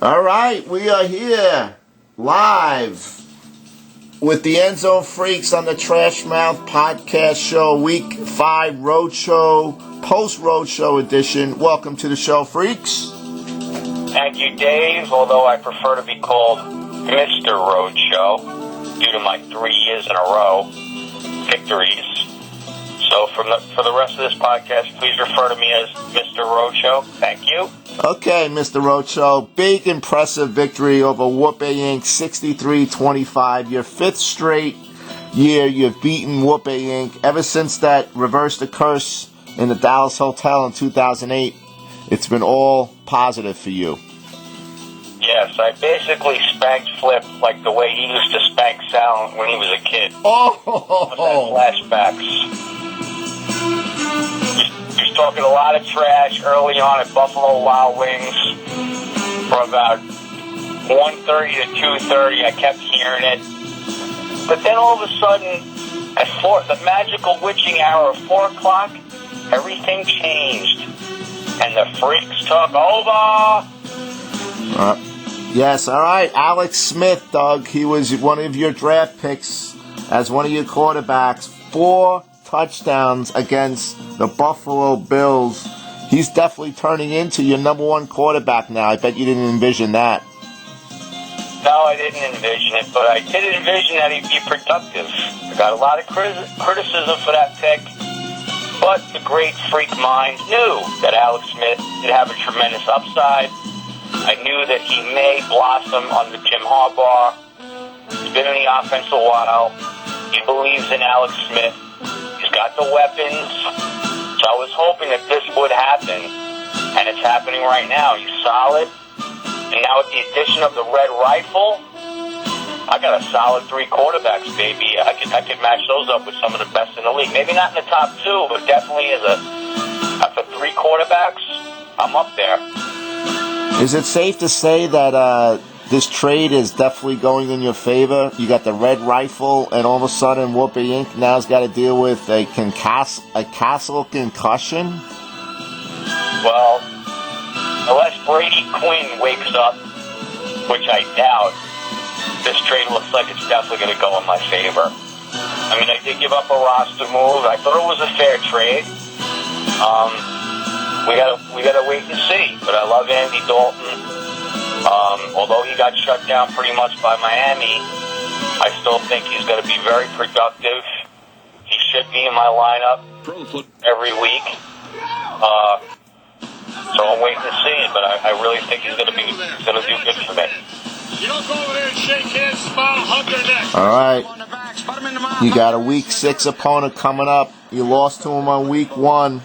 All right, we are here live with the Endzone Freaks on the Trash Mouth Podcast Show, Week 5 Roadshow, post-Roadshow edition. Welcome to the show, Freaks. Thank you, Dave, although I prefer to be called Mr. Roadshow due to my 3 years in a row victories. So for the rest of this podcast, please refer to me as Mr. Roadshow. Thank you. Okay, Mr. Roadshow, big impressive victory over Whoop Inc. 63-25. Your fifth straight year you've beaten Whoop Inc. Ever since that reversed the curse in the Dallas Hotel in 2008, it's been all positive for you. Yes, I basically spanked Flip like the way he used to spank Sal when he was a kid. Oh! Flashbacks. He was talking a lot of trash early on at Buffalo Wild Wings for about 1:30 to 2:30. I kept hearing it. But then all of a sudden, at the magical witching hour of 4 o'clock, everything changed. And the Freaks took over. Yes, all right. Alex Smith, Doug, he was one of your draft picks as one of your quarterbacks. 4 touchdowns against the Buffalo Bills. He's definitely turning into your number one quarterback now. I bet you didn't envision that. No, I didn't envision it, but I did envision that he'd be productive. I got a lot of criticism for that pick, but the great freak mind knew that Alex Smith did have a tremendous upside. I knew that he may blossom under Jim Harbaugh. He's been in the offense a while. He believes in Alex Smith. He's got the weapons. So I was hoping that this would happen, and it's happening right now. He's solid. And now with the addition of the red rifle, I got a solid 3 quarterbacks, baby. I could match those up with some of the best in the league. Maybe not in the top 2, but definitely after 3 quarterbacks, I'm up there. Is it safe to say that this trade is definitely going in your favor? You got the red rifle, and all of a sudden, Whoopi Inc. now's got to deal with a castle concussion? Well, unless Brady Quinn wakes up, which I doubt, this trade looks like it's definitely going to go in my favor. I mean, I did give up a roster move. I thought it was a fair trade. We gotta wait and see. But I love Andy Dalton. Although he got shut down pretty much by Miami, I still think he's going to be very productive. He should be in my lineup every week. So I'm waiting to see it, but I really think he's going to do good for me. You don't go over there and shake hands, smile, hug their neck. All right. You got a Week 6 opponent coming up. You lost to him on Week 1.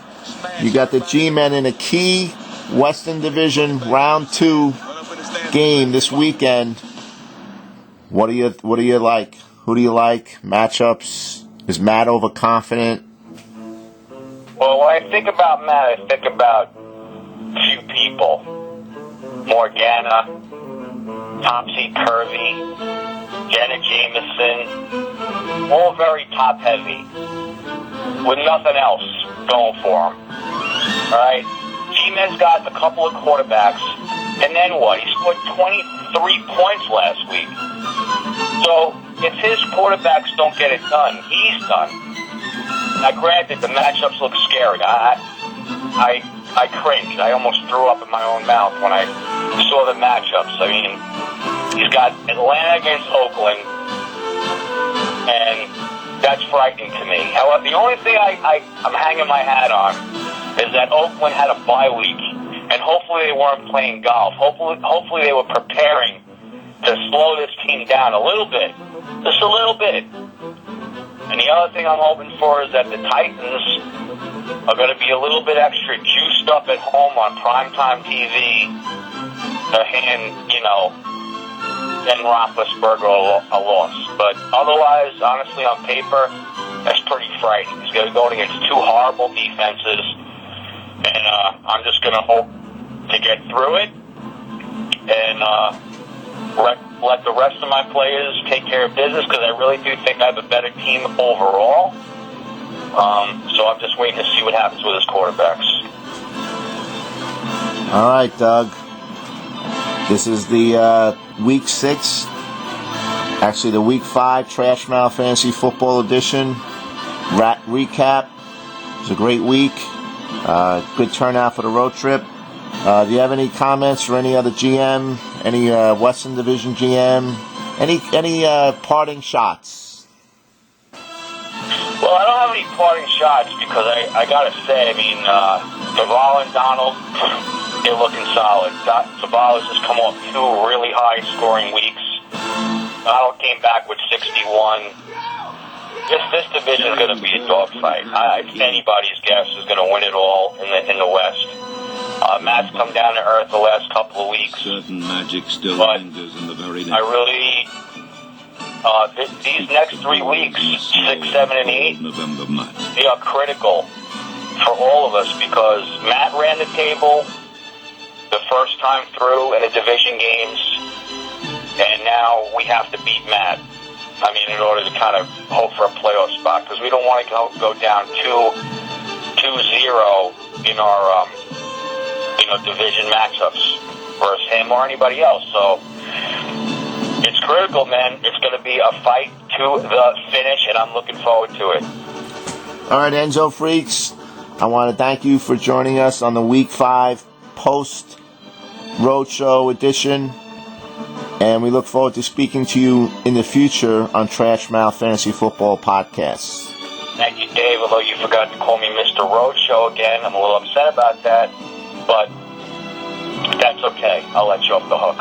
You got the G-Men in a key Western Division Round 2 game this weekend. What do you like? Who do you like? Matchups? Is Matt overconfident? Well, when I think about Matt, I think about a few people. Morgana, Topsy Turvy, Jenna Jameson, all very top heavy, with nothing else going for him. Alright? G-Man's got a couple of quarterbacks, and then what? He scored 23 points last week. So, if his quarterbacks don't get it done, he's done. Now, granted, the matchups look scary. I cringed. I almost threw up in my own mouth when I saw the matchups. I mean, he's got Atlanta against Oakland, and that's frightening to me. However, the only thing I'm hanging my hat on is that Oakland had a bye week, and hopefully they weren't playing golf. Hopefully they were preparing to slow this team down a little bit, just a little bit. And the other thing I'm hoping for is that the Titans are going to be a little bit extra juiced up at home on primetime TV to hand, Ben Roethlisberger a loss. But otherwise, honestly, on paper, that's pretty frightening. He's going to go against 2 horrible defenses, and I'm just going to hope to get through it and let the rest of my players take care of business, because I really do think I have a better team overall. So I'm just waiting to see what happens with his quarterbacks. All right, Doug. This is the Week 6, actually the Week 5 Trash Mouth Fantasy Football Edition recap. It was a great week. Good turnout for the road trip. Do you have any comments for any other GM, any Western Division GM, any parting shots? Well, I don't have any parting shots because I gotta say, I mean, Tmffl and Donald, they're looking solid. Tmffl has just come off 2 really high-scoring weeks. Donald came back with 61. This division is going to be a dogfight. If anybody's guess is going to win it all in the West. Matt's come down to earth the last couple of weeks. Certain magic still lingers in the very I really, these next 3 weeks, 6, 7, and 8, they are critical for all of us because Matt ran the table the first time through in the division games, and now we have to beat Matt. I mean, in order to kind of hope for a playoff spot, because we don't want to go down 2-0 in our division matchups versus him or anybody else. So it's critical, man. It's going to be a fight to the finish, and I'm looking forward to it. All right, Endzone Freaks, I want to thank you for joining us on the Week 5 post-roadshow edition. And we look forward to speaking to you in the future on Trash Mouth Fantasy Football Podcasts. Thank you, Dave. Although you forgot to call me Mr. Roadshow again. I'm a little upset about that. But that's okay. I'll let you off the hook.